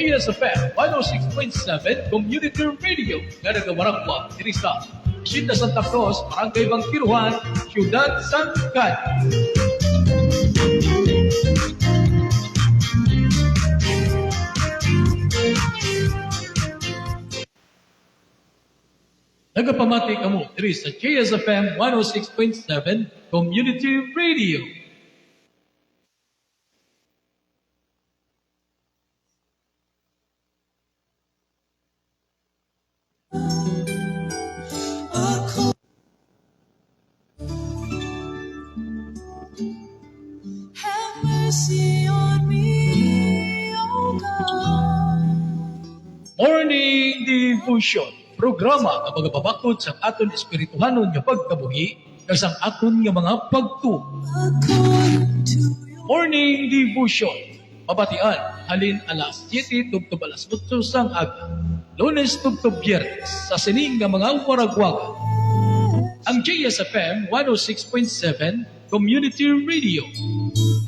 GSFM 106.7 Community Radio nga nagawarangwa diri sa Hacienda Santa Cruz, Barangay Bangkiruhan, Ciudad San Juan. Nagapamati kamo diri sa GSFM 106.7 Community Radio. Have mercy on me, O God. Morning Devotion, programa nga magapabakod sa aton espirituhanon nga pagkabuhi kag sa aton nga mga pagtuo. According to your Morning Devotion, mabatian halin alas 7 tubtob alas 8 sang aga. Lunes tubtob Biyernes sa sining nga mga waragwaga. Ang JSFM 106.7 Community Radio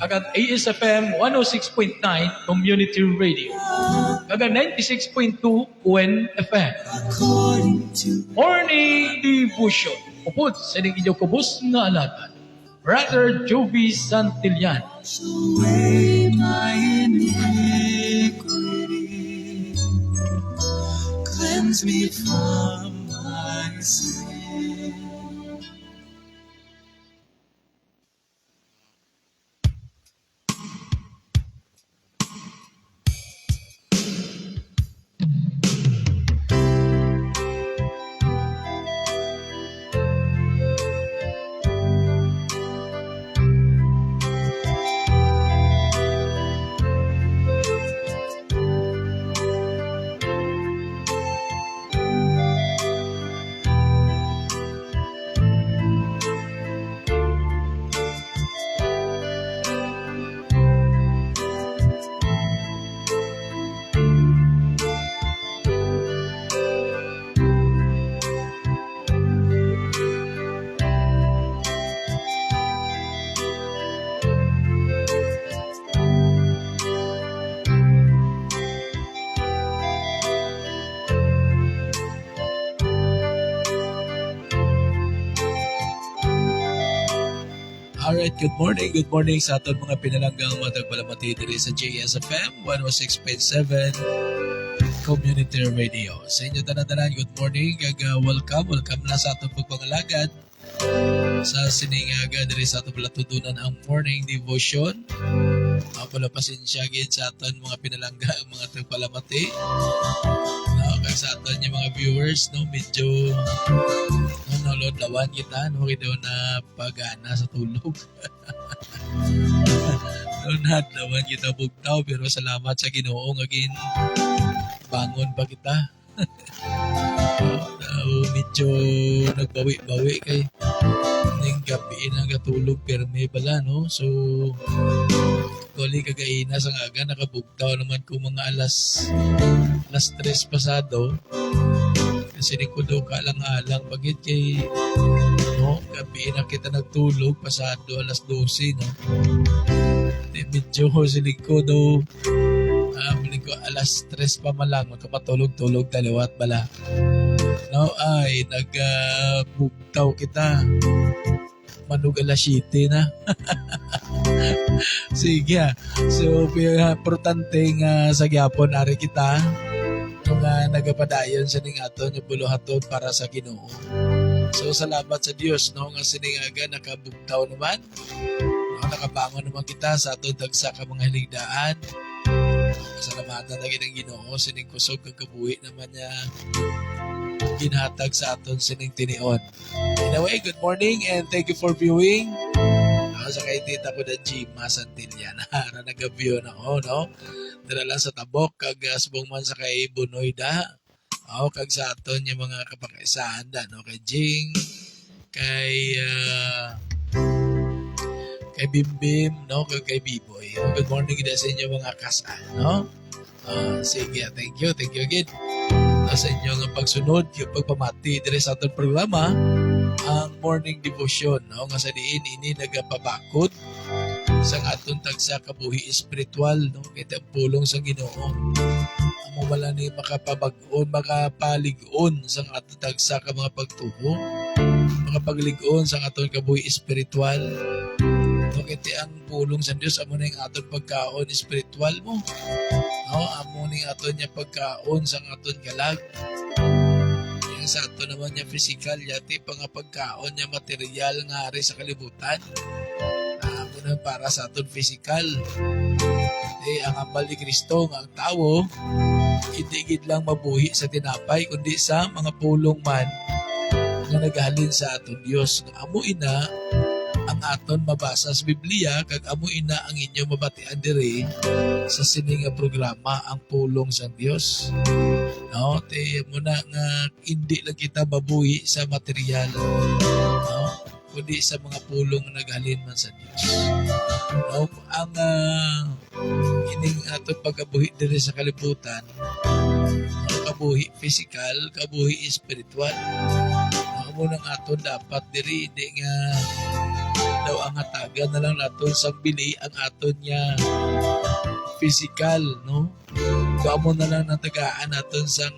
agad ASFM 106.9 Community Radio agad 96.2 UNFM. according to Morning Devotion upod sa inyong kubos nga alagad Brother Jovi Santillan. wash away my iniquity. Cleanse me from my sin. Alright, good morning sa aton mga pinalanggang matagpalamati diri sa JSFM 106.7 Community Radio. Sa inyo tanan-tanan, good morning, welcome na sa aton pagpangalagad sa siningaga diri sa aton palatudunan ang morning devotion. Pala pasensya gid sa aton mga pinalanggang mga tagpalamati. Kag sa aton yung mga viewers, no, medyo lodlawan kita, no, daw na pagana sa tulog. Nadlawan kita bugtaw, pero salamat sa Ginoo nga bangon pa kita. Medyo nagbawi-bawi kay ning gabi na katulog perme pala, no. So kuli kagaina sa aga nakabugtaw naman ko mga alas 3 pasado. Kasi di ko daw kaalang-alang pagit kay no, gabi na kita nagtulog pasado alas 12, no. Di medyo sinig ko daw ko alas 3 pa malang magkapatulog-tulog dalawat bala. No, ay nagbugtaw kita. Manug alas 7 na. Sige. So, importante nga sa gyapon ari kita nga nagapadayon sa ning aton yung buluhaton para sa Ginoo. So salamat sa Dios, no, nga siningaga nakabugtaw naman. No, nakabangon naman kita sa aton dagsa ka mga hiligdaan. Salamatan na ng Ginoo sining kusog kag kabuhi naman niya ginhatag sa aton sining tinion. Anyway, good morning and thank you for viewing. Sa kay tita ko na Gima Santillan na nag-view na ako, no? Dala lang sa tabok kag subong man sa kay Bunoy da. Kag sa aton yung mga kapakaisahan da, no? Kay Jing, kay Bimbim, no? Kag kay Biboy. Good morning gid sa inyo mga kasal, no? Sige, thank you again. Sa inyong pagsunod, yung pagpamati dire sa aton programa, ang morning devotion, no? Nga sa diin ini nagapabakod sang aton tagsa kabuhi espiritual, no? Kita ang pulong sa Ginoo. Amo wala ni makapabag-on, makapalig-on sang aton tagsa ka mga pagtuo, makapalig-on sang aton kabuhi espiritual. No, kita ang pulong sa Dios amo ning aton pagkaon espiritual mo. No, amo ning aton nya pagkaon sang aton kalag. Yang sa aton naman nya physical yati pagkaon nya material nga ari sa kalibutan. Amo na para sa aton physical. Ang ambal ni Kristo nga ang tao hindi gid lang mabuhi sa tinapay kundi sa mga pulong man nga nagahalin sa aton Dios. Amo ina ang aton mabasa sa Biblia kag amo ina ang inyo mabatian diri sa sini nga programa ang pulong sa Dios. No, te mo na nga hindi lang kita mabuhi sa material. No, kundi sa mga pulong na naghalin man sa Dios. No, ang ining aton pagkabuhi diri sa kalibutan, kabuhi physical, kabuhi spiritual. Amo nang aton dapat diri di nga daw ang hatagan na lang naton sa bili ang aton nya physical, no? Amo na lang natagaan naton sa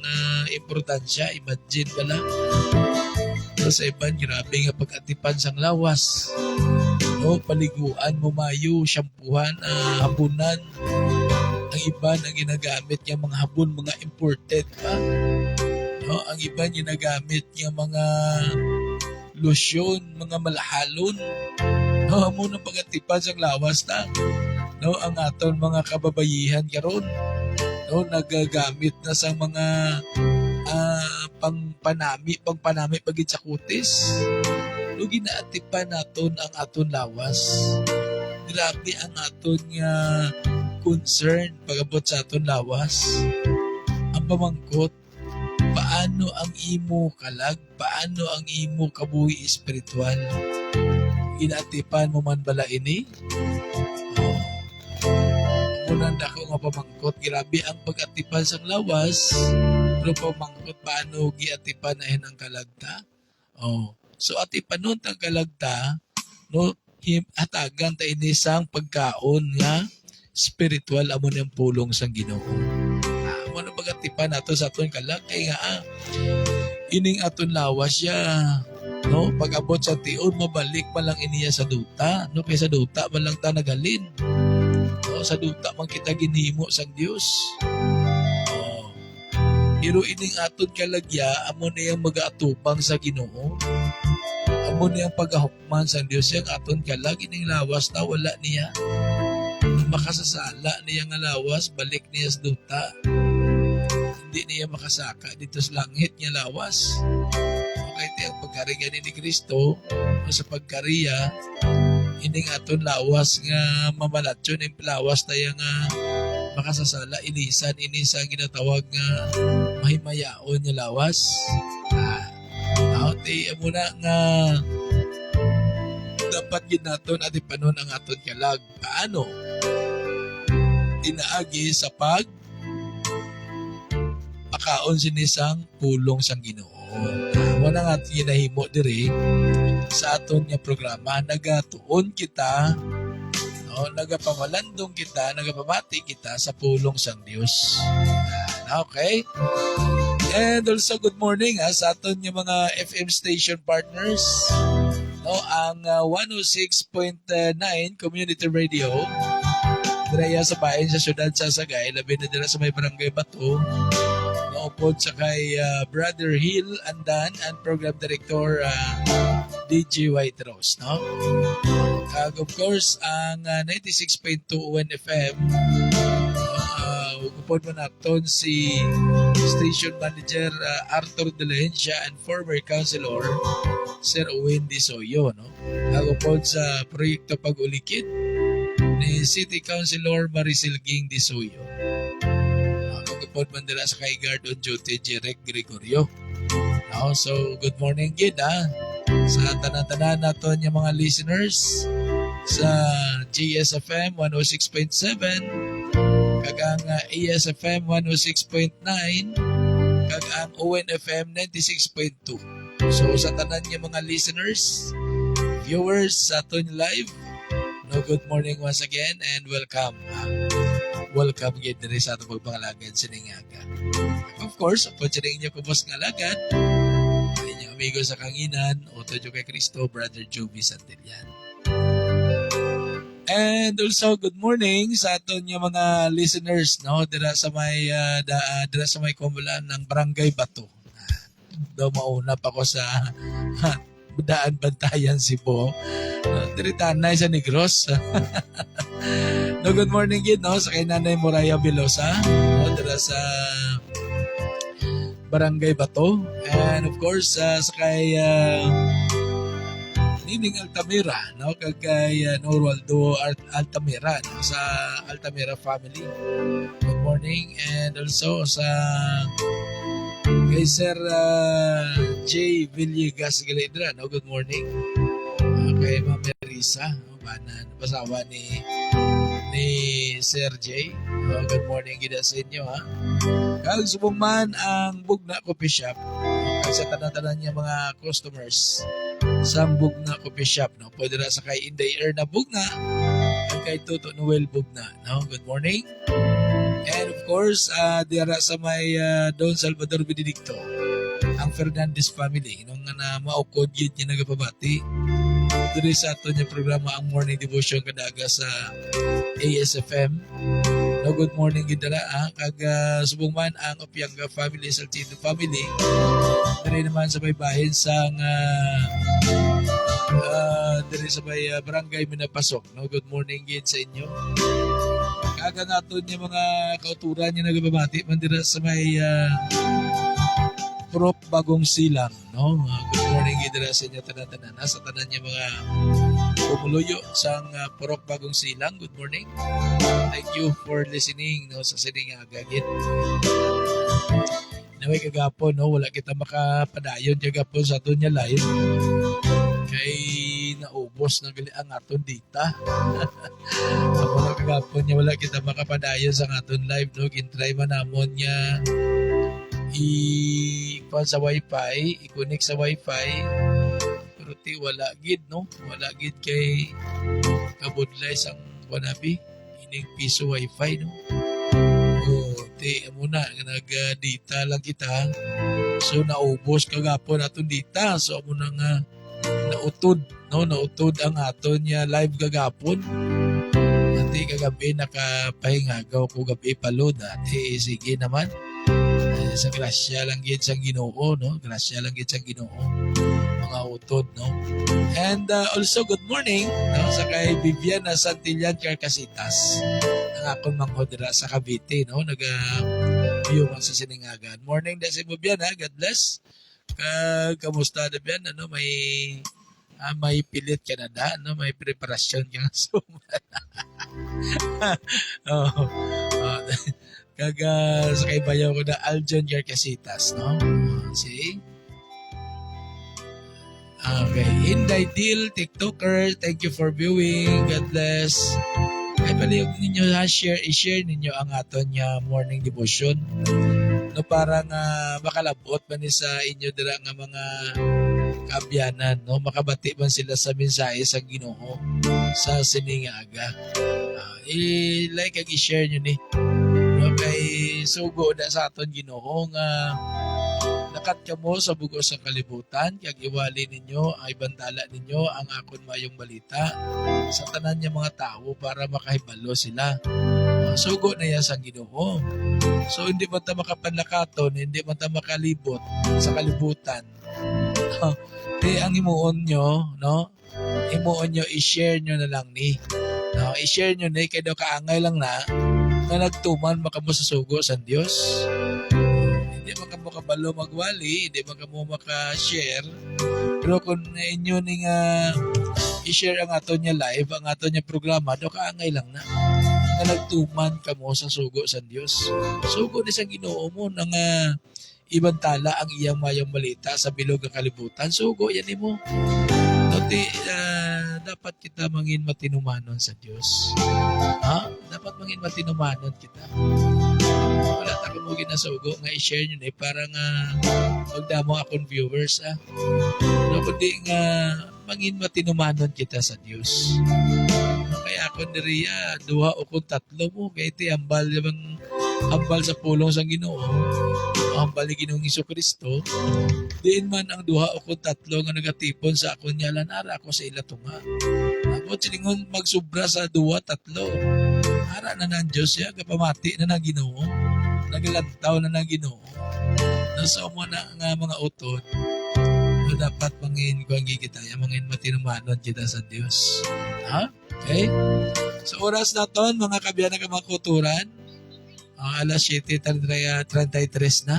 importansya, imagine pala. So, sa iban, grabe nga pag-atipan sang lawas. No, paliguan, mumayo, shampoohan, habunan. Ang iba na ginagamit niya mga habon, mga imported pa. No, ang iba ginagamit niya mga lotion, mga malahalon. No, amo ng pag-atipan sang lawas na. No, ang aton mga kababayihan karon. No, nagagamit na sa mga pangpanami pagid sa kutis. No, ginaatipan naton ang aton lawas. Grabe ang aton nga concern pagabot sa aton lawas. Ang pamangkot, paano ang imo kalag? Paano ang imo kabuhi espiritual? Ginaatipan mo man bala ini? Unang dako nga pamangkot, grabe ang pag-atipan sa lawas. Pero pamangkot, paano giatipan na ang kalagta? So atipanon tang kalagta, no, hatagan ta ini sang pagkaon nga spiritual amo niyang pulong sang Ginoo. Amo na pag-atipan nato sa aton kalag kay nga ining aton lawas siya, no, pag-abot sa tiod mabalik pa lang iniya sa duta, no, kay sa duta man lang ta nagalin. No, sa duta man kita ginhimo sang Dios. Pero ining aton kalagya amo niyang mag-atupang sa Ginoo. Amo niyang pagahukman sa Dios yang aton kalag ining lawas na wala niya. Makasasala niya nga lawas balik niya sa duta. Hindi niya makasaka dito sa langit niya lawas. Okay, ang pagkariga ni Kristo sa pagkariya ining aton lawas nga mamalatyon yung lawas tayo nga makasasala inisan ginatawag nga mahimayaon niya lawas. Amo na nga dapat ginaton at ipanon ang aton kalag. Paano? Dinaagi sa pakaon sinisang pulong sang Ginoo. Wala nga ginahimo diri sa aton nga programa, nagatuon kita, no, nagapamalandong kita, nagapamati kita sa pulong sang Dios. Okay? And also good morning sa aton nga mga FM station partners. No, ang 106.9 Community Radio diraya sa bayan sa siyudad sa Sagay, labi na dira sa may barangay Bato. Naupod sa kay Brother Hill Andan and Program Director DJ White Rose, no? Of course, ang 96.2 UNFM upod mo naton si Station Manager Arthur De La Hencia and former Councilor Sir Owen Disoyo, no? Upod sa proyekto Pag-Ulikid ni City Councilor Maricel Ging Disoyo. Upod man dila sa kay Guard on Duty Jerek Gregorio. No? So, good morning gid sa tanan-tanan naton yung mga listeners sa GSFM 106.7 kag ang ASFM 106.9 kag ang ONFM 96.2. So sa tanan yung mga listeners, viewers sa aton live, no, good morning once again and welcome. Welcome again diri sa atong pagpangalagan siningaga. Of course, po siya inyo kubos nga alagad. Inyong amigo sa kanginan, Oto Jo kay Cristo, Brother Joby Santillan. And also good morning sa aton yung mga listeners no dira sa may kumulan ng Barangay Bato. Daw mauna pa ko sa Daan Bantayan Cebu. Diri tanay sa Negros. No, good morning gid no sa kay Nanay Moraya Velosa no dira sa Barangay Bato, and of course sa kay Nining Altamira no kay Norwaldo Altamira no, sa Altamira family. Good morning, and also sa kay Sir J. Villegas Galidra no, good morning. Kay Ma'am Marisa no, pasawa ni Sir J. Good morning gid sa inyo ha. Kag subong man ang Bugna Coffee Shop, kag sa tanan-tanan niya mga customers sa Bugna Coffee Shop no, pwede ra sa kay Inday Erna Bugna kag kay Toto Noel Bugna no, good morning. And of course dira sa may Don Salvador Benedicto, ang Fernandez family nung na maukod yun niya nagapabati diri sa ato niya programa ang Morning Devotion kadaga sa ASFM. No, good morning gidala kag subong man ang Opianga family, Salcido family. Diri naman sa may bahin sang diri sa may Barangay Minapasok. No, good morning gid sa inyo. Kaga naton yung mga kauturan niya nagababati man dira sa may Prop Bagong Silang, no? Good morning gid dira sa inyo tanan-tanan sa tanan niya mga pumuluyo sang Prop Bagong Silang. Good morning. Thank you for listening no sa siningaga gid. Naway kagapon no wala kita makapadayon kagapon sa aton niya live. Kay naubos na gali ang aton data. Ako na kagapon niya wala kita makapadayon sa aton live no, gintry man namon niya sa wifi, i-connect sa wifi, pero wala gid no, wala gid kay kabudlay sang wanabi ining piso wifi no. Muna nag-data lang kita, so naubos kagapon aton data, so muna nga nautod ang aton niya live kagapon. Ati kagabi nakapahingagaw ko gabi palo dati, sige naman. Sa grasya lang gid sang Ginoo no, grasya lang gid sang Ginoo mga utod no. And also good morning no sa kay Viviana Santillan Carcasitas, ang akong manghodra sa Cavite no, view man sa siningagan. Morning da si Viviana, God bless. Kamusta na biyan ano, may pilit ka na da no, may preparasyon ka nga suman. Kaga sa kay bayaw ko na Aljon Carcasitas no. See? Okay, Inday Deal, TikToker, thank you for viewing. God bless. Ay palihog ninyo i-share ninyo ang aton niya morning devotion. No, parang makalabot man ni sa inyo dira nga mga kaabyanan no, makabati man sila sa mensahe sa Ginoo sa siningaga. I-like ag i-share nyo ni. Kay sugo na sa aton Ginoo nga nakat kamo sa bugos sa kalibutan, kag iwali ninyo ay bantala ninyo ang akon mayong balita sa tanan niya mga tao para makahibalo sila. Sugo na yan sa Ginoo. So hindi man ta makapanlakaton, hindi man ta makalibot sa kalibutan. Ang imuon nyo, no? Imuon nyo, i-share nyo na lang ni. No? I-share nyo ni, kaya daw kaangay lang na nagtuman makamusasugo sa Diyos. Hindi man kamo kabalo magwali, hindi man kamo maka-share. Pero kung inyo ning i-share ang ato niya live, ang ato niya programa, daw kaangay lang na nagtuman kamo sa sugo sa Diyos. Sugo ni sa Ginoo mo nang ibantala ang iyang mayong balita sa bilog ng kalibutan. Sugo yan mo. Dapat kita mangin matinumanon sa Diyos. Dapat mangin matinumanon kita. Wala ta kamo ginasugo nga i-share nyo na para nga magdamo akong viewers. No, kundi nga mangin matinumanon kita sa Diyos. Kaya akon diriya duha o kun tatlo mo kay ti hambal sa pulong sang Ginoo. Hambal ni Ginoong Hesukristo. Diin man ang duha o kun tatlo nga nagatipon sa akon nyalan ara ako sa ila tunga. Ako silingon magsubra sa duha tatlo. Ara na ng Diyos ya kapamati na ng Ginoo. Nagalantaw na ng Ginoo. Nasa mo na nga mga utod na dapat mangin ko ang gigitaya, mangin matinumanon kita sa Diyos. Ha? Okay? Sa oras na ton, mga kabiyan na kamakuturan, alas 7:33 na.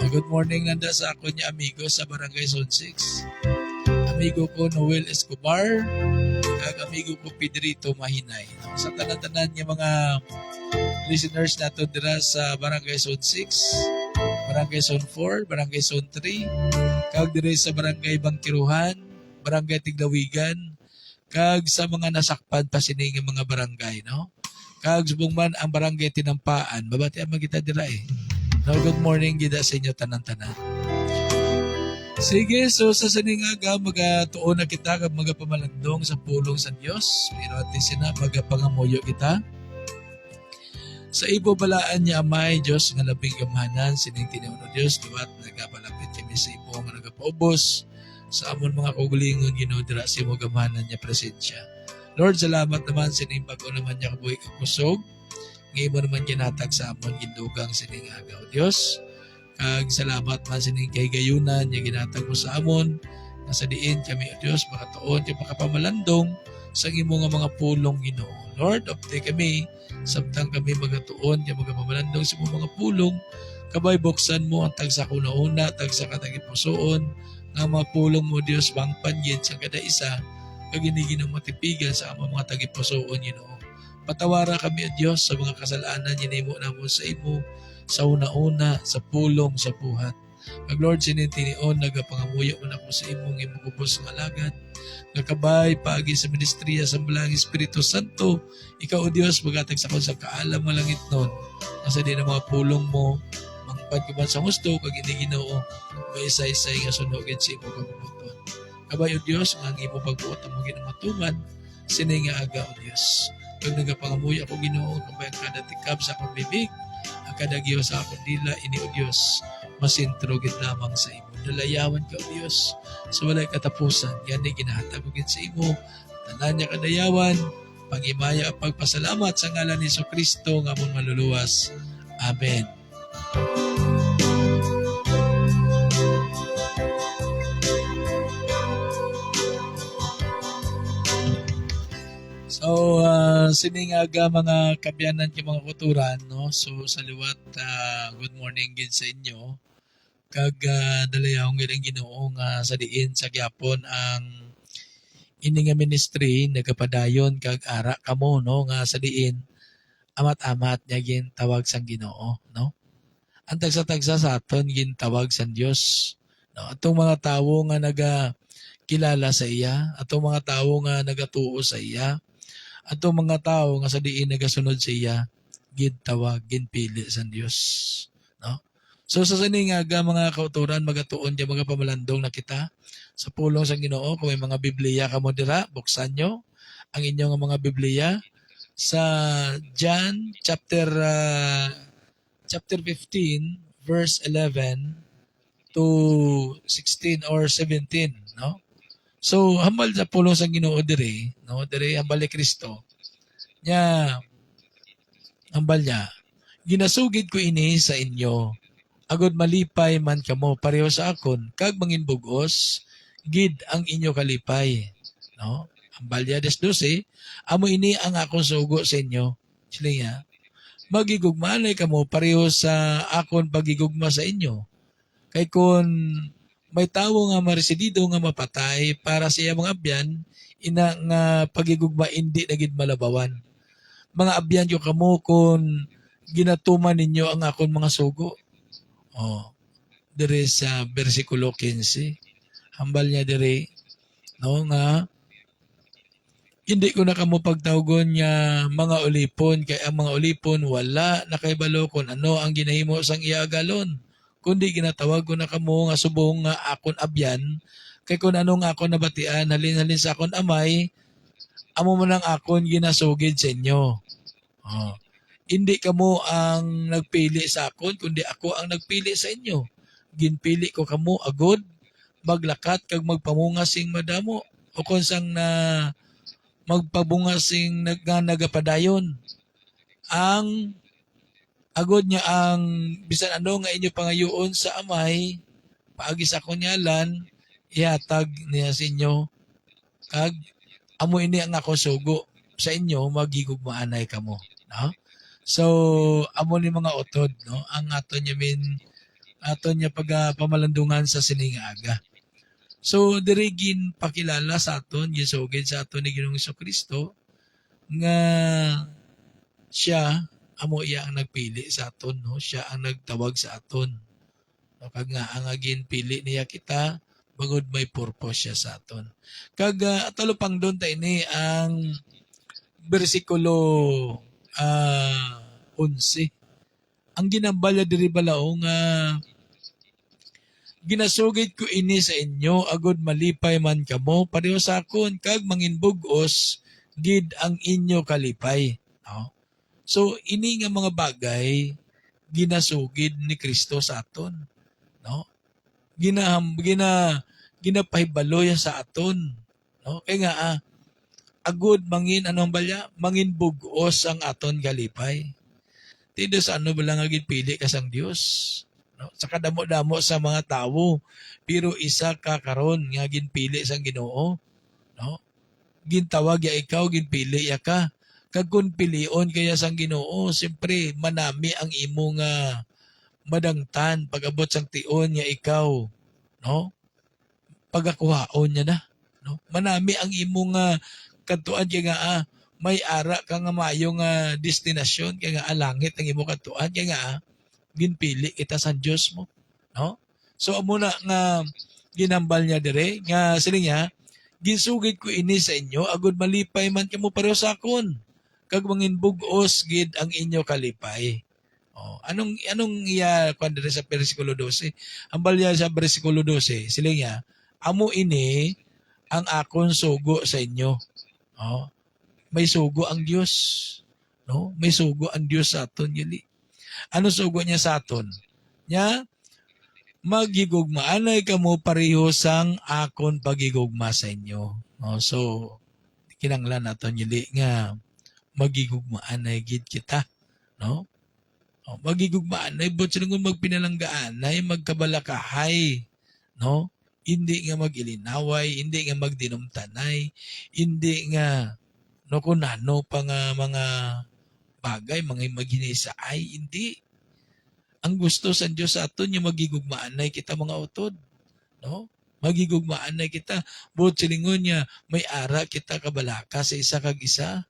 Good morning nanda sa ako niya amigo sa Barangay Zone 6. Amigo ko Noel Escobar, kag amigo ko Pedrito Mahinay. Sa tanan-tanan niya mga listeners nato dira sa Barangay Zone 6, Barangay Zone 4, Barangay Zone 3, kag dire sa Barangay Bangkiruhan, Barangay Tiglawigan, kag sa mga nasakpan pa sining mga barangay, no? Kag subong man ang Barangay Tinampaan, babati ang magita dira eh. No, good morning gida sa inyo tanan-tanan. Sige, so sa sining aga magatuon na kita kag magapamalandong sa pulong sa Dios. Pero atin sina magapangamuyo kita. Sa ibo balaan niya amay Diyos nga labing gamhanan sining tinuno Diyos duwat nagapalapit kami sa ibo nga nagapaubos sa amon mga kaugalingon Ginoo dira sa imo gamhanan niya presensya. Lord, salamat naman sining bag-o naman niya kabuhi kakusog. Ngayon mo naman ginatag sa amon gindugang sining agaw Diyos. Kag salamat man sining kay gayunan niya ginatag mo sa amon nga sa diin kami o Diyos makatuon ti makapamalandong sa imo nga mga pulong Ginoo. Lord, update kami samtang kami magatuon kay magapamalandong sa mga pulong kabay buksan mo ang tagsa kuna-una tagsa katagit pusoon nga mga pulong mo Dios bangpanggit sa kada isa kag giniginaw matipigan sa among mga tagit pusoon Ginoo. Patawara kami o Dios sa mga kasalanan ginimo namo sa imo sa una-una sa pulong sa buhat. Kag Lord sinintinion nagapangamuyo man ako sa imong imugubos nga alagad nakabay paagi sa ministriya sa Balang Espiritu Santo. Ikaw o Diyos magatag sa kon sa kaalam nga langit nun nasa di na mga pulong mo mangpad ka man sa gusto kag hindi Ginoo maisay-isay nga sunugin sa imo kabubuton. Kabay o Diyos nga ang imo pagbuot mo ginamatuman sinay nga aga o Diyos. Kag nagapangamuyo ako Ginoo kabay ang kada tikab sa akong bibig ang kada giyo sa akong dila ini o Diyos masintro gid lamang sa imo. Dalayawan ka o Diyos sa walay katapusan. Yan ay ginahatagugin sa imo. Tanan niya kadayawan, pangimaya at pagpasalamat sa ngalan ni Jesucristo nga mong maluluwas. Amen. So, siningaga mga kabyanan yung mga kuturan, no? So, sa liwat, good morning gid sa inyo. Kag dalayawong gid ang Ginoo nga sa diin sa gyapon ang ini nga ministry nagapadayon kag ara kamo no nga sa diin amat-amat niya gintawag sang Ginoo no. Ang tagsa-tagsa sa aton gintawag sang Dios no. Atong mga tawo nga kilala sa iya, atong mga tawo nga nagatuo sa iya, atong mga tawo nga sa diin nagasunod sa iya gintawag ginpili sang Dios no. So sa sining aga mga kauturan magatuon di mga pamalandong na kita sa pulong sa Ginoo. Kung may mga Biblia kamo dira, buksan nyo ang inyong mga Biblia sa John chapter 15 verse 11 to 16 or 17, no? So hambal sa pulong sa Ginoo dire, no? Dire hambal ni Kristo. Nya hambal niya, ginasugid ko ini sa inyo. Agod malipay man kamo pareho sa akon kag manginbugos gid ang inyo kalipay no ang balya des 12 amo ini ang akong sugo sa inyo sila nga magigugmanay kamo pareho sa akon pagigugma sa inyo kay kun may tawo nga maresidido nga mapatay para sa iya mga abyan ina nga pagigugma hindi na gid malabawan mga abyan yo kamo kun ginatuman ninyo ang akon mga sugo. Oh, dire sa versikulo 15, hambal niya dire, no, nga, hindi ko na kamo pagtawgon niya mga ulipon, kay ang mga ulipon wala nakaibalo kung ano ang ginahimo sang iagalon, kundi ginatawag ko na kamo nga subong nga akon abyan, kay kung ano nga akon nabatian, halin-halin sa akon amay, amo man ang akon ginasugid sa inyo. Oh. Hindi kamo ang nagpili sa akon, kundi ako ang nagpili sa inyo. Ginpili ko kamo agod, maglakat kag magpamunga sing madamo. O kung sang na magpabunga sing nagapadayon. Ang agod niya ang bisan ano nga inyo pangayoon sa amay, paagi sa kunyalan, ihatag niya sa inyo, kag amo ini ang ako sugo sa inyo, magigugmaanay kamo. No? So, amo ni mga utod, no? Ang aton niya pamalandungan sa siningaga. So, dirigin pakilala sa aton, gisugid sa aton ni Ginoong Jesucristo, nga siya, amo iya ang nagpili sa aton, no? Siya ang nagtawag sa aton. No? Kag nga, ang agin pili niya kita, bagod may purpose siya sa aton. Kag talupang doon tayo ni ang versikulo 11. Ang ginambalya diri balao nga ginasugid ko ini sa inyo agod malipay man kamo pareho sa akon kag manginbug-os gid ang inyo kalipay. No? So ini nga mga bagay ginasugid ni Kristo sa aton. No? Ginapahibalo sa aton. No? Kaya nga agud mangin anong balya? Mangin bugos ang aton galipay. Tido sa ano bala nga ginpili ka sang Dios. No? Sa kadamo-damo sa mga tawo, pero isa ka karon nga ginpili sang Ginoo. No? Gintawag ya ikaw, ginpili ya ka. Kag kun pilion kaya sang Ginoo, siyempre manami ang imo nga madangtan pag-abot sang tion nga ikaw, no? Pagakuhaon niya na, no? Manami ang imo nga katuan kaya nga may ara ka nga maayong destinasyon kaya nga langit ang imo katuan kaya nga ginpili kita sa Dios mo, no? So amo na nga ginambal niya dire nga siling niya ginsugid ko ini sa inyo agud malipay man kamo pareho sa akon kag manginbug-os gid ang inyo kalipay. Oh, anong iya kuan dire sa bersikulo 12? Ang balya sa bersikulo 12, siling niya amo ini ang akon sugo sa inyo. Oh, may sugo ang Dios. No? May sugo ang Dios sa aton gali. Ano sugo niya sa aton? Nya magigugmaanay kamo pareho sang akon pagigugma sa inyo. Oh, so kinanglan naton gali nga magigugmaanay gid kita, no? Oh, magigugmaanay but sila magpinalanggaanay, magkabalakahay, no? Hindi nga mag-ilinaway, hindi nga magdinumtanay, hindi nga no kunano pa nga mga bagay, mga maghinisaay, hindi. Ang gusto sa Diyos sa aton yung magigugmaanay kita mga utod, no? Magigugmaanay kita, buot silingon niya, may ara kita kabalaka sa isa kag isa.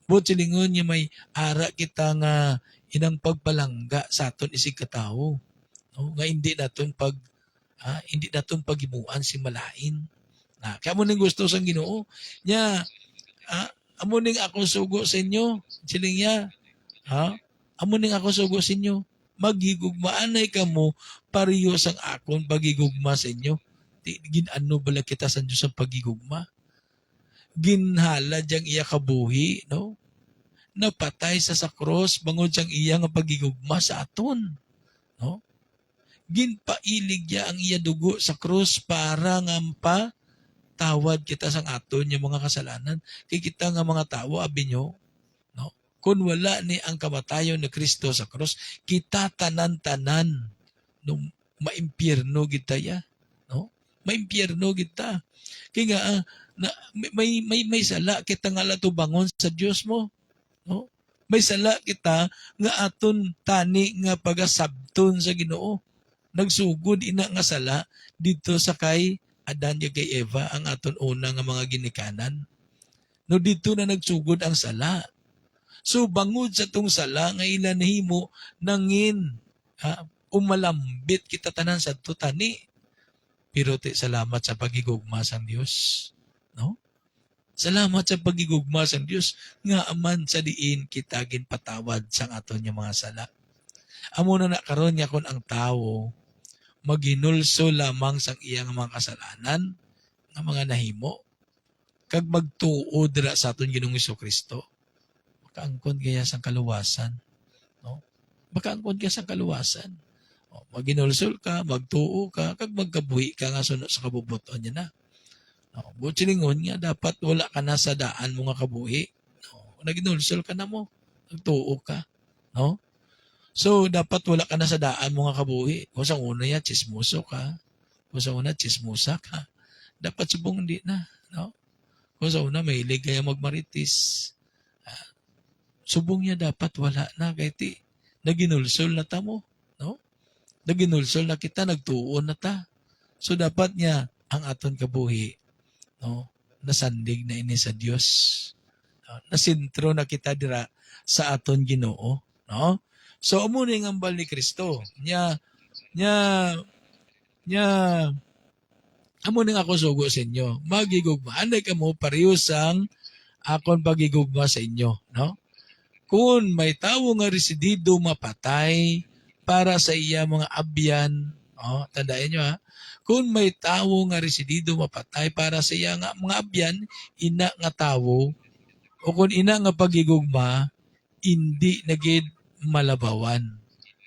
Buot silingon niya, may ara kita nga inang pagpalangga sa aton isig katao. No? Nga hindi naton pagimuan si malain. Kaya mo ning gusto sang Ginoo nya amo ning ako sugo sa inyo siling niya amo ning ako sugo sa inyo magigugmaanay kamo pareho sang akon pagigugma sa inyo. Ginano bala kita sa Dios ang pagigugma, ginhala diyang iya kabuhi, no? Napatay sa cross bangod siyang iya nga pagigugma sa aton, no? Ginpailig niya ang iya dugo sa krus para nga tawad kita sang aton yung mga kasalanan. Kay kita nga mga tao, abi nyo, no? Kung wala ni ang kamatayon ni Kristo sa krus, kita tanan-tanan no, maimpyerno kita ya, no? Maimpyerno kita. Kaya nga, may sala kita nga latubangon sa Diyos mo, no? May sala kita nga aton tani nga pagasabton sa Ginoo. Nagsugod ina nga sala dito sa kay Adan ya kay Eva ang aton una nga mga ginikanan. No dito na nagsugod ang sala. So bangod sa tong sala nga ilan himo nangin umalambit kita tanan sa tutani. Pero salamat sa pagigugma sang Dios, no? Salamat sa pagigugma sang Dios nga aman sa diin kita ginpatawad sang aton nga mga sala. Amo na karon nga kon ang tawo maginulso lamang sang iyang mga kasalanan nga mga nahimo, kag magtuo dira sa aton Ginoong Kristo, makaangkon kaya sang kaluwasan, no? Makaangkon kaya sang kaluwasan. O, maginulsol ka, magtuo ka, kag magkabuhi ka nga sunod sa kabubuton niya na. No, buchilingon nga dapat wala ka na sa daan mo nga kabuhi. No, naginulsol ka na mo, nagtuo ka, no? So dapat wala ka na sa daan mo nga kabuhi. Kung sa una ya chismoso ka, kung sa una chismosa ka, dapat subong di na, no? Kung sa una mahilig kaya magmaritis, subong niya dapat wala na kay ti naginulsol na ta mo, no? Naginulsol na kita, nagtuon na ta. So dapat niya ang aton kabuhi, no, nasandig na ini sa Dios. No? Nasintro na kita dira sa aton Ginoo, no? So amo ni ang ambal ni Kristo. Nya amo ning ako sugo sa inyo. Magigugma anay kamo pareho sang akon pagigugma sa inyo, no? Kung may tawo nga residido mapatay para sa iya mga abyan, tandaan nyo ha, kung may tawo nga residido mapatay para sa iya nga mga abyan, ina nga tawo, o kung ina nga pagigugma, hindi nagid malabawan.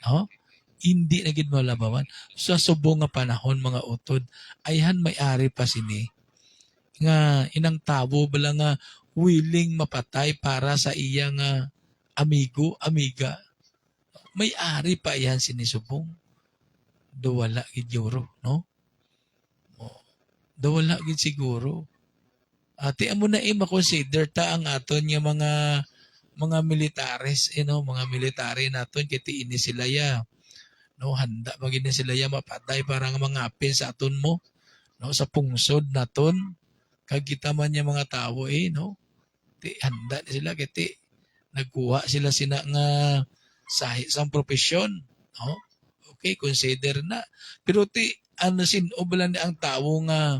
No? Hindi nagid malabawan. Sa subong nga panahon mga utod, ayhan may-ari pa sini nga inang tawo bala nga willing mapatay para sa iya nga amigo, amiga. May-ari pa yan sinisubong. Dawala gid yuro, no? Dawala gid siguro. Ati amo na makonsider ta ang aton nga mga militares, mga military naton kiti ini sila ya. No, handa magid ni sila ya mapatay para nga mangapin sa aton mo, no, sa pungsod naton. Kag kita man yang mga tawo no. Ti handa ni sila kiti nagkuha sila sina nga sa isang profesyon, no? Okay, consider na. Pero ti ano sinoblan ni ang tawo nga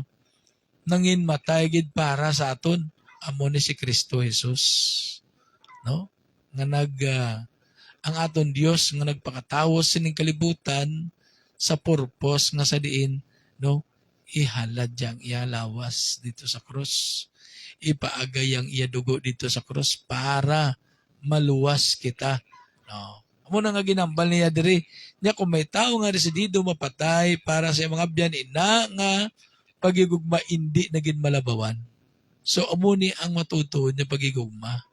nangin matay gid para sa aton, amo ni si Kristo Jesus, no? Nga ang aton Dios nga nagpakatawo sining kalibutan sa purpose nga sa diin, no? Ihalad yang iya lawas dito sa krus. Ipaagay ang iya dugo dito sa krus para maluwas kita, no? Amo na nga ginambal niya diri. Nya kung may tao nga residido mapatay para sa mga abyan, ina nga pagigugma hindi naging malabawan. So amo ni ang matutuod niya pagigugma.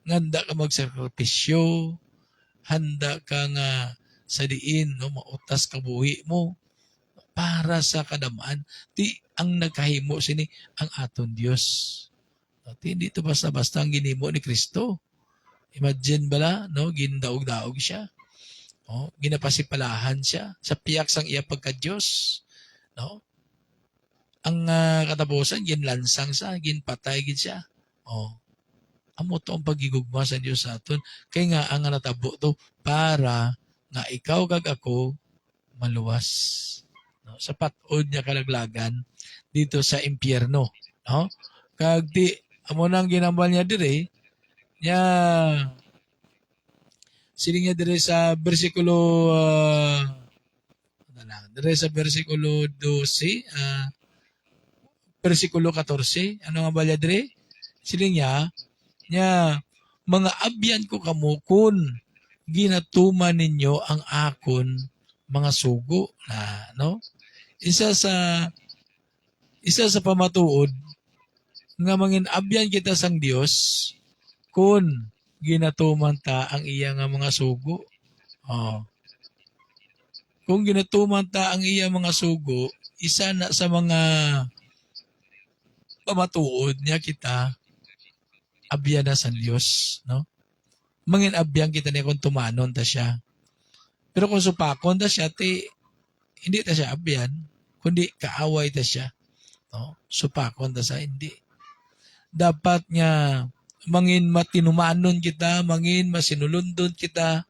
Nganda ka magsakripisyo, handa ka nga sa diin, no, mautas ka buhi mo para sa kadamaan. Ti ang nagkahimo sini ang aton Dios. Ti hindi to basta-basta ang ginimo ni Kristo. Imagine bala, no, gindaog-daog siya. No, ginapasipalahan siya sa piyak sang iya pagka-Diyos, no? Ang katapusan ginlansang sa, ginpatay gid siya. Amo to ang pagigugma sa Dios sa aton. Kay nga ang natabo to para nga ikaw kag ako maluwas, no? Sa patod niya kalaglagan dito sa impyerno, no? Kag di amo nang ginambal niya dire nya siling niya dire sa bersikulo dire sa bersikulo 12 bersikulo 14, ano nga balya dire? Siling niya mga abyan ko kamo kun ginatuman ninyo ang akon mga sugo na, no? Isa sa pamatuod nga mangin abyan kita sang Dios kun ginatuman ta ang iya nga mga sugo. Kung ginatuman ta ang iya mga sugo, isa na sa mga pamatuod niya kita abyan na sa Dios, no? Mangin abyan kita niya kung tumanon ta siya. Pero kung supakon ta siya, hindi ta siya abyan, kundi kaaway ta siya, no? Supakon ta sa hindi. Dapat nga mangin matinumanon kita, mangin masinulundon kita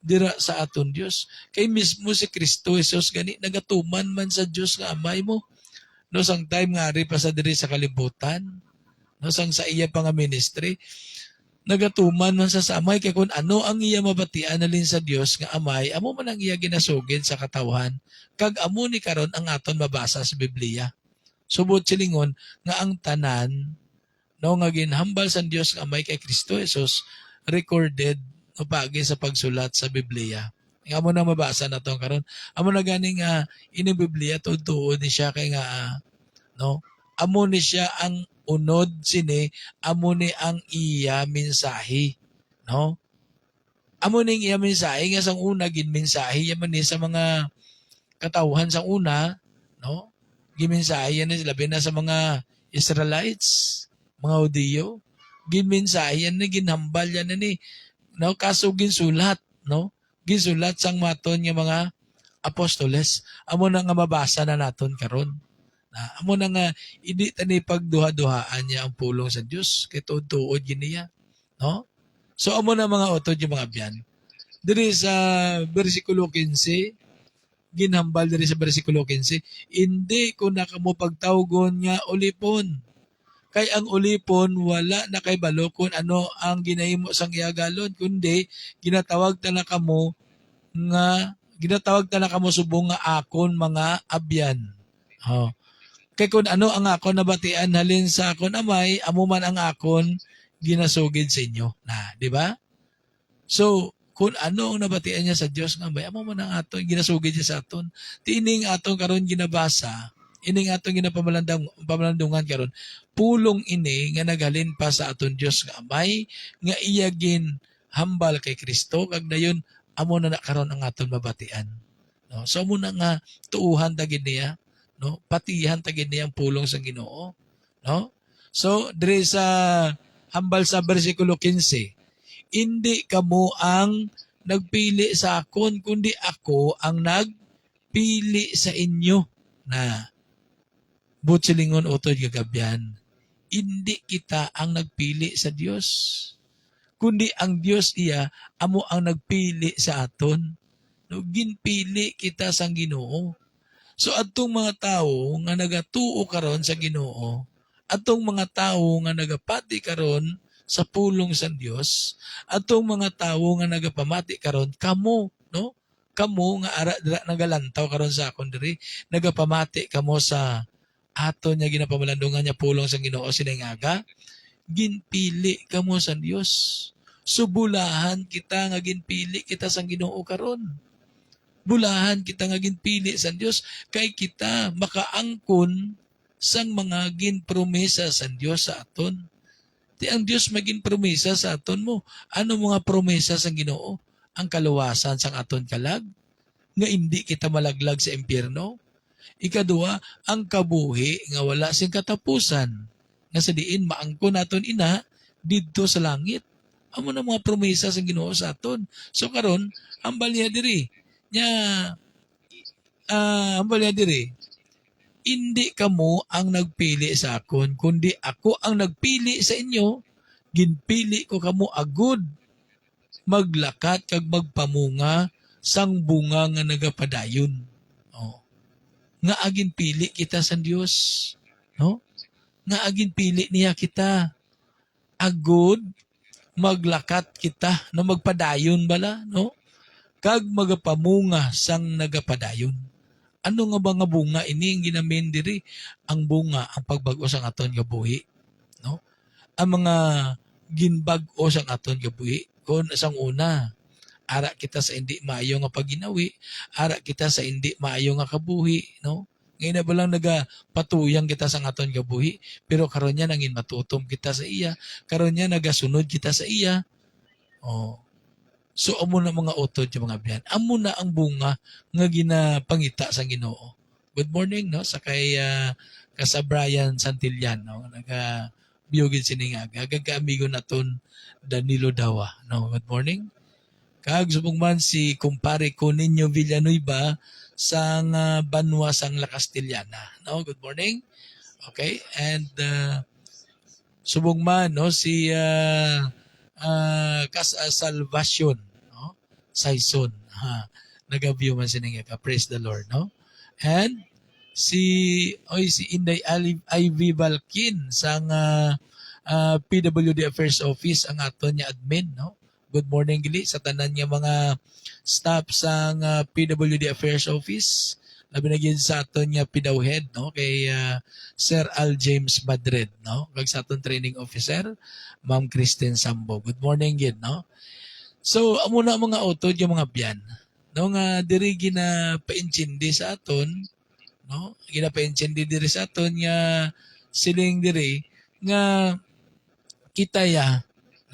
dira sa aton Dios. Kay mismo si Kristo Jesus gani nagatuman man sa Dios nga amay mo. No sang time nga ari pa sa diri sa kalibutan, no sang sa iya pa nga ministry, nagatuman man sa amay kay kun ano ang iya mabatian nalin sa Dios nga amay, amo man ang iya ginasugid sa katawhan. Kag amo ni karon ang aton mabasa sa Biblia. Subot silingon nga ang tanan no nga ginhambal sa Dios nga may kay Kristo Jesus recorded no pagi sa pagsulat sa Biblia. Nga mo na mabasa na to karon. Amo na ganing ini Biblia tuod ni siya kay nga no. Amo ni siya ang unod sini, amo ni ang iya mensahe, no? Amo ning iya mensahe nga sang una gin mensahe yaman ni sa mga katawhan sang una, no? Gimensahe yan ni labi na sa mga Israelites, mga Hudiyo. Gimensahe yan ni ginhambal yan ni, no? Kaso ginsulat, no? Ginsulat sang maton nga mga apostoles. Amo na nga mabasa na naton karon. Amo na nga hindi tani pagduha-duhaan niya ang pulong sa Dios kay tuod-tuod giniya, no? So amo na mga utod yung mga biyan. Diri sa bersikulo 15, ginhambal diri sa bersikulo 15, hindi ko na kamo pagtawgon nga ulipon. Kay ang ulipon wala na kay balokon ano ang ginahimo sang iagalon kundi ginatawag ta na kamo subong nga akon mga abyan. Oh. Kay kung ano ang akon nabatian halin sa akon amay, amo man ang akon ginasugid sa inyo. Na, di ba? So, kung ano ang nabatian niya sa Dios nga amay, amo man ang aton ginasugid niya sa aton. Tining aton karon ginabasa, ining aton pamalandungan karon, pulong ini nga naghalin pa sa aton Dios nga amay, nga iya gin hambal kay Kristo kag dayon amo na karon ang aton mabatian. No? So amo na nga tuuhan ta gid niya, no? Patihan ta gid niya ang pulong sa Ginoo, no? So dire sa hambal sa bersikulo 15, hindi kamo ang nagpili sa akon kundi ako ang nagpili sa inyo. Na butsilingon utod gagabyan. Hindi kita ang nagpili sa Dios, kundi ang Dios iya amo ang nagpili sa aton. No, ginpili kita sang Ginoo. So atong mga tawo nga nagatuo karon sa Ginoo, atong mga tawo nga nagapati karon sa pulong sa Dios, atong mga tawo nga nagapamati karon kamo, no? Kamo nga ara nagalantaw karon sa akon diri, nagapamati kamo sa aton nya ginapamalandungan nya pulong sa Ginoo siningaga, ginpili kamo sa Dios. Subulahan kita nga ginpili kita sang Ginoo karon. Bulahan kita nga ginpili sa Dios kay kita makaangkon sang mga ginpromesa sa Dios sa aton. Ti ang Dios maging promesa sa aton mo. Ano mga promesa sang Ginoo? Ang kaluwasan sang aton kalag nga hindi kita malaglag sa impyerno. Ikaduha, ang kabuhi nga wala sing katapusan. Nga sa diin maangkon naton ina didto sa langit. Amo na mga promesa sang Ginoo sa aton. So karon, hambal niya diri. Hambal niya diri. Hindi kamo ang nagpili sa akon, kundi ako ang nagpili sa inyo. Ginpili ko kamo agud maglakat kag magpamunga sang bunga nga nagapadayon. Oh. Nga agin pili kita sa Dios, no? Nga agin pili niya kita agud maglakat kita na magpadayon bala, no? Kag magapamunga sang nagapadayon. Ano nga ba nga bunga ini ang ginamin diri? Ang bunga ang pagbag-o sang aton nga buhi, no? Ang mga ginbag-o sang aton nga buhi kun sang una, ara kita sa hindi maayo nga paginawi, ara kita sa hindi maayo nga kabuhi, no? Ngayon na ba lang nagapatuyang kita sa aton nga buhi, pero karon niya nangin matutom kita sa iya, karon niya nagasunod kita sa iya. Oh. So amo na mga utod yung mga biyan. Amo na ang bunga nga ginapangita sa Ginoo. Good morning, no? Sa kay sa Brian Santillan, no? Naga-biyogin siningaga. Gagka-amigo naton Danilo Dawa, no? Good morning. Kag subong man si kumpare ko ninyo Villanueva sang Banwa sang La Castellana, no? Good morning. Okay? And subong man, no? Si Salvacion, no? Saison. Nag-view man siningaga. Praise the Lord, no? And si Inday Ivy Balkin sang PWD Affairs Office ang aton niya admin, no? Good morning gili sa tanan niya mga staff sang PWD Affairs Office. labi na gyud sa aton nga pidawhead, no, kay Sir Al James Madrid, no, kag sa aton training officer Ma'am Kristen Sambo. Good morning gyud, no. So amo na mga utod yung mga biyan, no, nga diri ginapaintindi sa aton, no, ginapaintindi diri sa aton nga siling diri nga kitaya,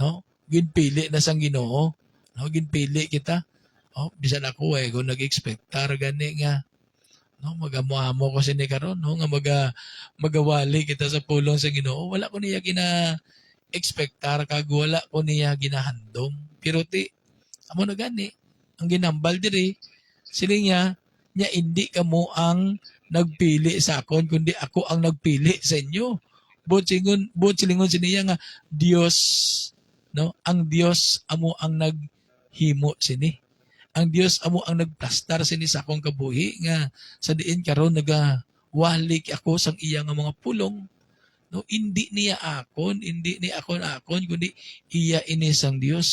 no, ginpili na sang Ginoo, no, ginpili kita. Oh, bisan ako kung nag-expectar gani nga, no, magamo-amo ko sini karon, no, nga magawali kita sa pulong sa Ginoo. Wala ko niya expectar kag wala ko niya ginahandom. Pero amo na gani ang ginambal diri sili nya hindi kamo ang nagpili sa akon kundi ako ang nagpili sa inyo. Buot silingon siniya nga Dios, no, ang Dios amo ang naghimo sini. Ang Dios amo ang nagplastar sini sa akong kabuhi nga sa diin karon nagawalik ako sang iya nga mga pulong. No, hindi niya akon, hindi ni akon kundi iya ini sang Dios.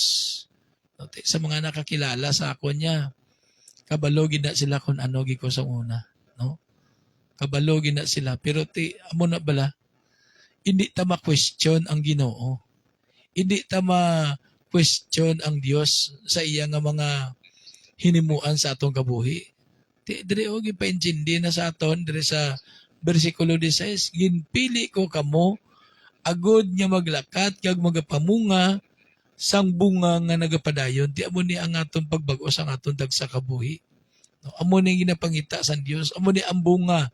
No, sa mga nakakilala sa akon niya, kabalo gid na sila kung ano gi ko sa una, no? Kabalo gid na sila pero amo na bala hindi ta ma-question ang Ginoo. Hindi ta ma-question ang Dios sa iya nga mga hinimuan sa atong kabuhi. Dire og gipaintindi na sa aton dire sa bersikulo 16, ginpili ko kamo agod nga maglakat kag magapamunga sang bunga nga nagapadayon. Ti amo ni ang atong pagbag-o sang atong dagsa kabuhi. No, amo ni ginapangita sa Dios, amo ni ang bunga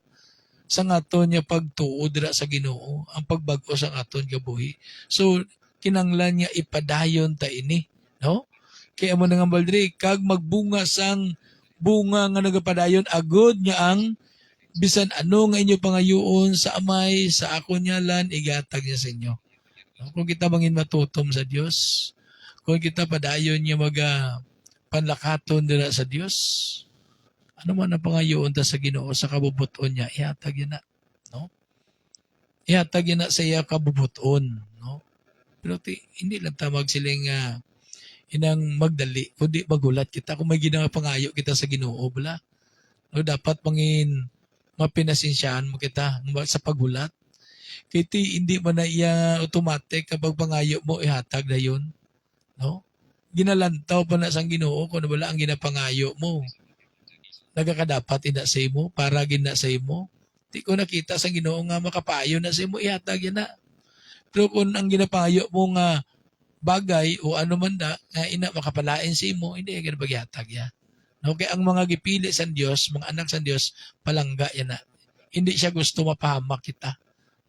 sang aton nga pagtuo dira sa Ginoo, ang pagbag-o sang aton kabuhi. So kinanglan nga ipadayon ta ini, no? Kaya amo nga baldri kag magbunga sang bunga nga nagapadayon agod nga ang bisan ano nga inyo pangayoon sa amay sa akon nyalan igatag niya sa inyo. No? Kung kita mangin matutom sa Dios, kung kita padayon niya panlakaton dira sa Dios, ano man ang pangayoon ta sa Ginoo sa kabubuton niya, ihatag yun na, no? Ihatag yun na sa iya kabubuton, no? Pero hindi lang ta magsiling inang magdali, kundi magulat kita kung may pangayo kita sa Ginoo, bala. No, dapat mangin mapinasensyahan mo kita sa pagulat. Kiti hindi man na iya automatic kapag pangayo mo ihatag na yun. No? Ginalantaw pa na sang Ginoo kung wala ang ginapangayo mo. Nagakadapat ina sa imo para gina sa imo. Di ko nakita sang Ginoo nga makapayo na sa imo ihatag yan na. Pero kung ang ginapangayo mo nga bagay o ano man da nga ina makapalain sa imo, hindi yan baghatag ya. No, kaya ang mga gipili sa Dios, mga anak sa Dios, palangga yan na. Hindi siya gusto mapahamak kita,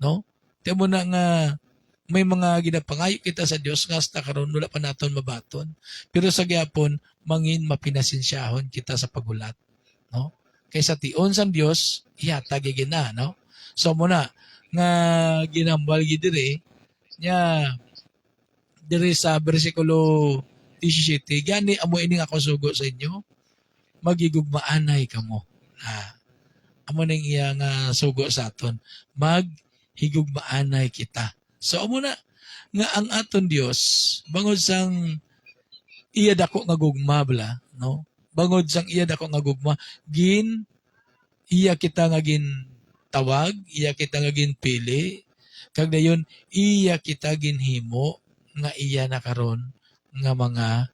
no? Tiyan mo na nga may mga ginapangayo kita sa Dios nga hasta karon wala pa naton mabaton. Pero sa gyapon mangin mapinasensyahon kita sa pagulat, no? Kaysa tion sa Dios, ihatag gina, no? So muna nga ginambal gid diri nya diri sa bersikulo 17, gani amo ining ako sugo sa inyo, magigugmaanay kamo. Amo ning iya nga sugo sa aton, maghigugmaanay kita. So amo na nga ang aton Dios bangod sang iya dako nga gugma bala, no? Bangod sang iya dako nga gugma, iya kita nga gin tawag, iya kita nga gin pili, kag dayon iya kita ginhimo nga iya na karon nga mga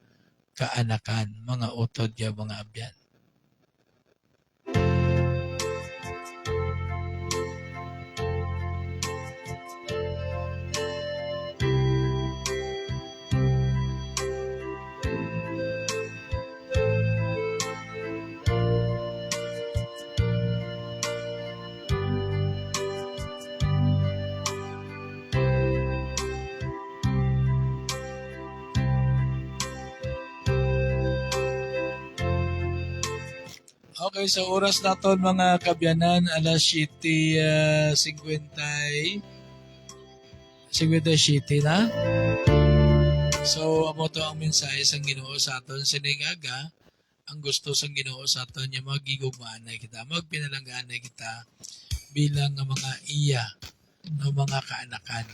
kaanakan, mga utod ya mga abyan. Okay, so oras naton mga kabyanan, alas 7:57 na. So, amo to ang mensahe sang Ginoo sa aton siningaga. Ang gusto sang Ginoo sa aton niya magigugmaanay kita, magpinalangganay kita bilang nga mga iya no mga kaanakan.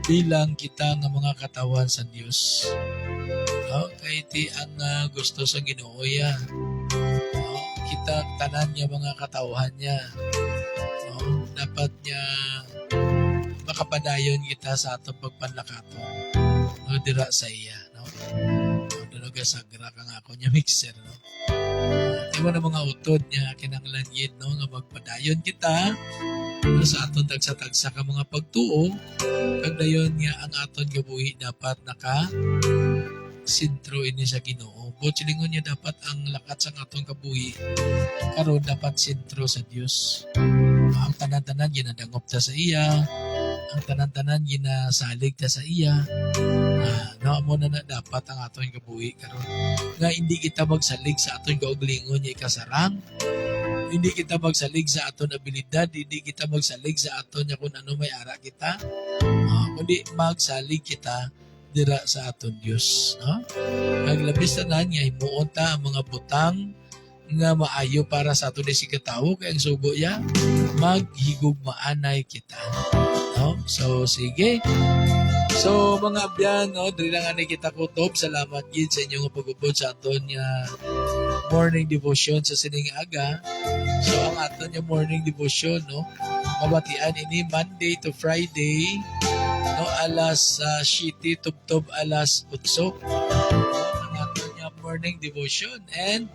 Bilang kita nga mga katawan sa Dios. Okay, ti ang gusto sang Ginoo ya. kita tanan niya mga katauhan niya. No? Dapat niya makapadayon kita sa atong pagpanlakaton. No, dira sa iya, no. Dunuga sagra ka nga ako niya mixer, no. Iwan na mga utod niya kinanglan yun, no, nga magpadayon kita no, sa aton tagsa-tagsa ka mga pagtuo kag dayon nga ang aton gabuhi dapat naka sentro ini sa Ginoo. Silingon niya dapat ang lakat sa atong kabuhi karon dapat sentro sa Dios. Ang tanan-tanan ginadangop ta sa iya, ang tanan-tanan ginasalig ta sa iya. No, amo na dapat ang aton kabuhi karon. Nga hindi kita magsalig sa aton kauglingon nga ikasarang. Hindi kita magsalig sa aton abilidad, hindi kita magsalig sa aton nga kung ano may ara kita. Kundi magsalig kita dira sa aton Dios, no? Naglabis tanan nga himuon ta ang mga butang nga maayo para sa aton si katawo kay ang sugo ya maghigugmaanay kita, no? So sige. So mga abyan, no, diri lang ani kita kutob. Salamat gid sa inyong pag-ubod sa aton nga morning devotion sa sining aga. So ang aton nga morning devotion, no, mabatian ini Monday to Friday, no, alas 7 tubtob alas 8. Ang aton nga morning devotion. And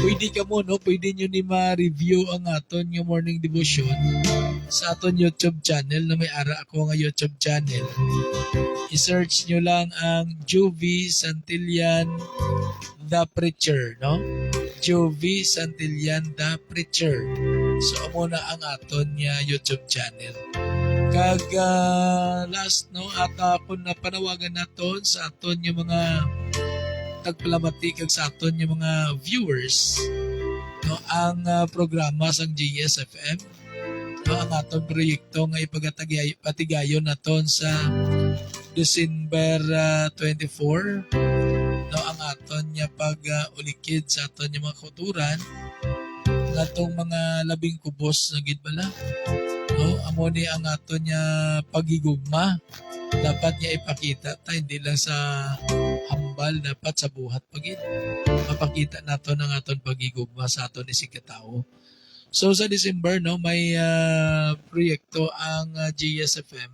pwede ka mo, no, pwede nyo ni ma-review ang aton nga morning devotion sa aton YouTube channel na may ara ako nga YouTube channel. I-search nyo lang ang Juvie Santillan The Preacher, no? Juvie Santillan The Preacher. So amo na ang aton nga YouTube channel. Kag last, no, ata ako na panawagan naton sa aton nga mga tagpalamati kag sa aton nga mga viewers, no, ang programa sang GSFM, no, ang aton proyekto nga ipatigayon naton sa December 24, no, ang aton nga pag-ulikid sa aton nga mga kulturan nga atong mga labing kubos na gid bala, no, amo ni ang aton nga pagigugma dapat niya ipakita ta hindi lang sa hambal, dapat sa buhat pagid mapakita nato ang aton pagigugma sa aton ni si katao. So sa December, no, may proyekto ang GSFM,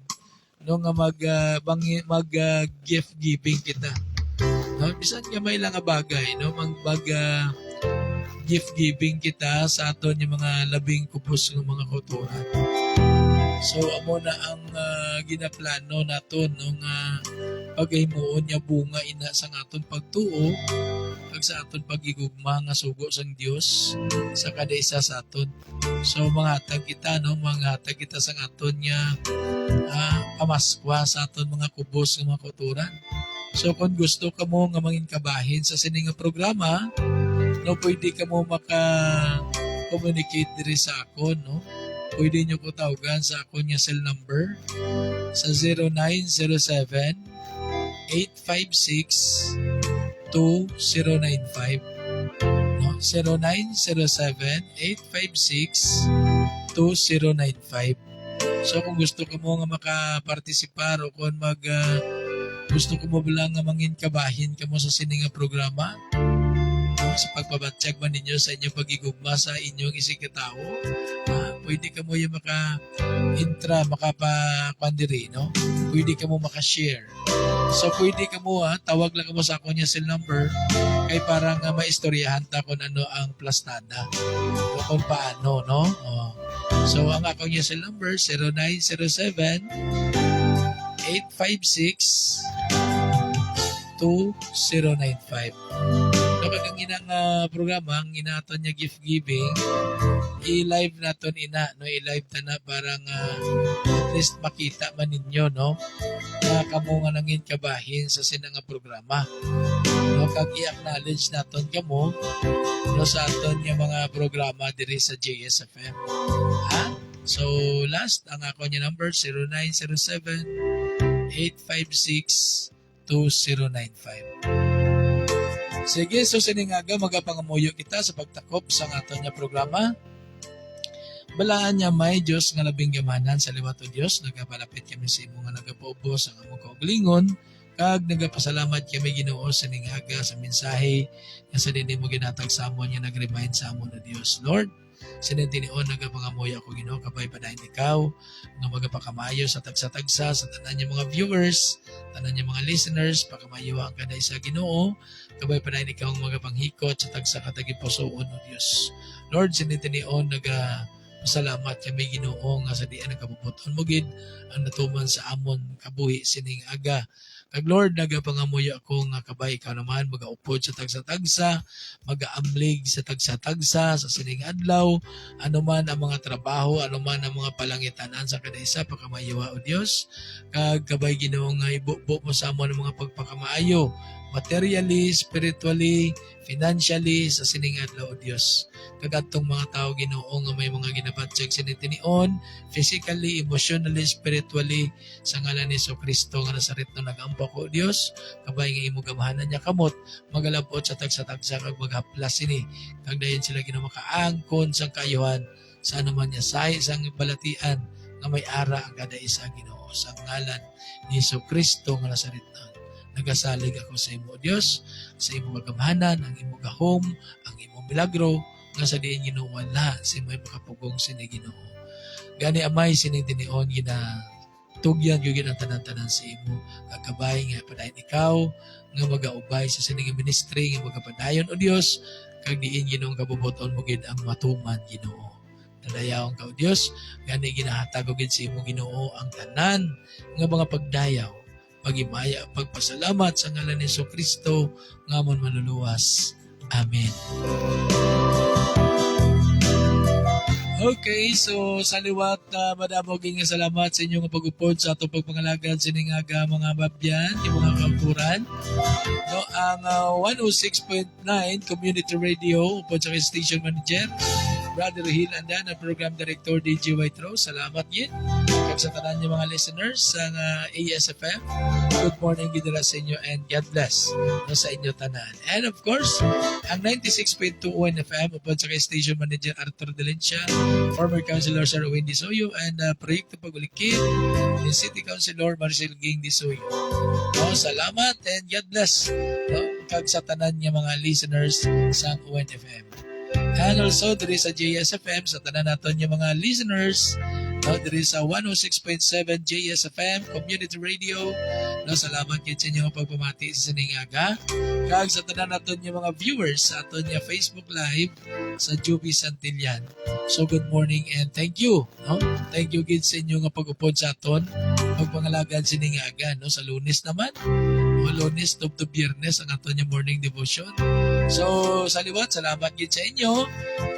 no, nga mag gift giving kita, no, bisan nga may lang nga bagay, no, gift giving kita sa aton yung mga labing kubos ng mga kultura. So amo na ang ginaplano naton nung paghimuon niya bunga ina sa aton pagtuo kag sa aton pagigugma nga sugo sang Dios sa kada isa sa aton. So manghatag kita, no, manghatag kita sa aton nga pamaskwa sa aton mga kubos ng mga kulturan. So kung gusto ka mo nga manginkabahin sa sining nga programa, no, pwede ka mo maka-communicate diri sa akon, no. Pwede nyo ko tawagan sa akon nga cell number sa 0907-856-2095. No? 0907-856-2095. So kung gusto ka mo nga makapartisipar o kung gusto ko mo bilang nga manginkabahin ka mo sa sining nga programa, sa pagpabatsyag man ninyo sa inyong pagigugma sa inyong isikatao, pwede ka mo yung makapandiri, no? Pwede ka mo makashare. So pwede ka mo, tawag lang mo sa ako niya cell number kay parang maistoryahan ta kung ano ang plastada o kung paano, no? So ang ako niya cell number 0907-856-2095. Kapag ang inang programa, ang inaton niya gift giving, i-live naton ina, no, i-live ta na parang at least makita man ninyo, no, na kamo nga nangin kabahin sa sinang programa, no, kag i-acknowledge naton kamo, no, sa aton nga mga programa diri sa JSFM. So last, ang ako niya number 0907-856-2095. Sige, so siningaga magapangamuyo kita sa pagtakop sa aton nga programa. Balaan niya may Diyos nga labing gamanan sa liwat o Diyos. Nagapalapit kami sa imo nga nagapaubos ang among kaugalingon. Kag nagapasalamat kami Ginoo sa ningaga sa mensahe nga sa dinhi mo ginatag sa amon nga nag-remind sa amon na Dios. Lord, sinintinion nagapangamoy ako Ginoo kapay padayon ikaw nga magapakamayo sa tagsa-tagsa sa tanan niya mga viewers, tanan niya mga listeners, pakamayo ang kada isa Ginoo, kapay padayon ikaw ang magapanghikot sa tagsa katagi pusoon o Dios. Lord, sinintinion salamat kami Ginoo nga sa diyan nakabubuton mo gid ang natuman sa amon kabuhi sining aga. Kag Lord, nagapangamoy ako nga kabay ikaw naman magaupod sa tagsa-tagsa, magaamlig sa tagsa-tagsa sa sining adlaw, anuman ang mga trabaho, anuman ang mga palangitanan sa kada isa pakamayowa o Dios. Kag kabay Ginoo nga ibubo mo sa amon ang mga pagpakamaayo, materially, spiritually, financially sa sining adlaw o Dios. Kagatong mga tao Ginoo nga may mga ginabatyag sinitinion, physically, emotionally, spiritually sa ngalan ni Kristo nga Nazaret no nagampo ko Dios, kabay nga imo gamahanan niya kamot, magalabot sa tagsa-tagsa kag maghaplas sini. Kag dayon sila Ginoo makaangkon sang kayuhan sa naman niya say sang balatian nga may ara ang kada isa Ginoo sa ngalan ni Kristo nga Nazaret no. Nagasalig ako sa imo Dios, sa imo kagamahanan, ang imo gahom, ang imo milagro nga sa diin Ginoo wala sa imo makapugong sini Ginoo. Gani amay sining tinion gina tugyan gyud ang tanan-tanan sa imo kakabay nga padayon ikaw nga magaubay sa sining ministry nga magapadayon o Dios kag diin Ginoo kabubuton mo gid ang matuman Ginoo. Nadayaw ka o Dios, gani ginahatag gid sa imo Ginoo ang tanan nga mga pagdayaw, pagimaya, pagpasalamat sa ngalan ni Kristo nga amon manluluwas. Amen. Okay, so sa liwat madamo nga salamat sa inyong pag-upod sa atong pagpangalagad siningaga mga babyan, yung mga kauturan. No, ang 106.9 Community Radio upod sa station manager Brother Hill Andan, ang program director DJ White Rose. Salamat yun. Kag sa tanan niyo mga listeners sa ASFM. Good morning gidala sa inyo and God bless no, sa inyo tanan. And of course, ang 96.2 ONFM upod sa station manager Arthur Delencia, former Councilor Sir Wendy Soyo, and Proyekto Pagulikid ni City Councilor Marcel Ging Disoyo. No, salamat and God bless. No, kag sa tanan niya mga listeners sa ONFM. And also, there is a JSFM sa tanan naton yung mga listeners. No, there is a 106.7 JSFM Community Radio. No, salamat kayo sa inyong pagpamati sa siningaga. Kag sa tanan naton yung mga viewers sa aton yung Facebook Live sa Juby Santillan. So, good morning and thank you. No? Thank you gid sa inyong pag-upod sa aton. Pagpangalagan siningaga. No? Sa Lunes naman. O Lunes to Biyernes ang aton yung morning devotion. So, sa liwat, salamat gid sa inyo.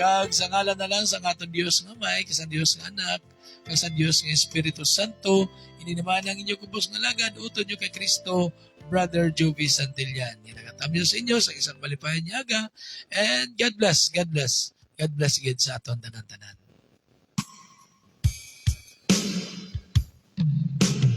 Kag sa ngalan na lang sa aton Dios nga may, sa Dios nga anak, kag sa Dios nga Espiritu Santo, ininaman ang inyo kubos nga lagad, utod nyo kay Kristo, Brother Jovi Santillan. Nagatamyo sa inyo sa isang malipayan niyaga. And God bless, God bless. God bless gid sa aton tanan-tanan.